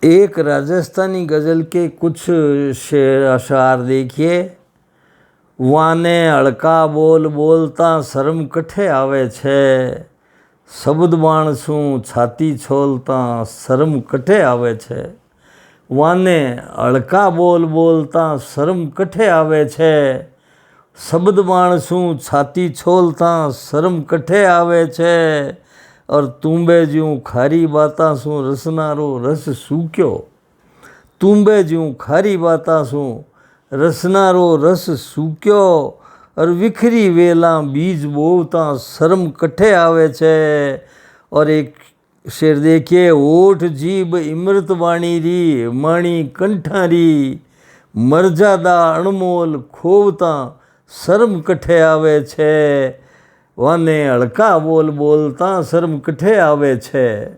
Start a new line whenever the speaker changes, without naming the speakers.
एक राजस्थानी गज़ल के कुछ शेर अशार देखिए। वाने हड़का बोल बोलता शर्म कठे आवे छे, शब्द माणसूं छाती छोलता शर्म कठे आवे छे। वाने हड़का बोल बोलता शर्म कठे आवे छे, शब्द माणसूं छाती छोलता शर्म कठे आवे छे। और तूंबे ज्यूं खारी बाता सूं रसनारो रस सूक्यो, तूंबे ज्यूं खारी बाता सूं रसनारो रस सूक्यो। और विखरी वेला बीज बोवता शर्म कठे आवे छे। और एक शेर देखिए। ओठ जीभ इमृत वाणी री, माणी कंठारी, मर्यादा अणमोल खोवता शर्म कठे आवे छे। वाने हड़का बोल बोलता शर्म कठे आवे छे।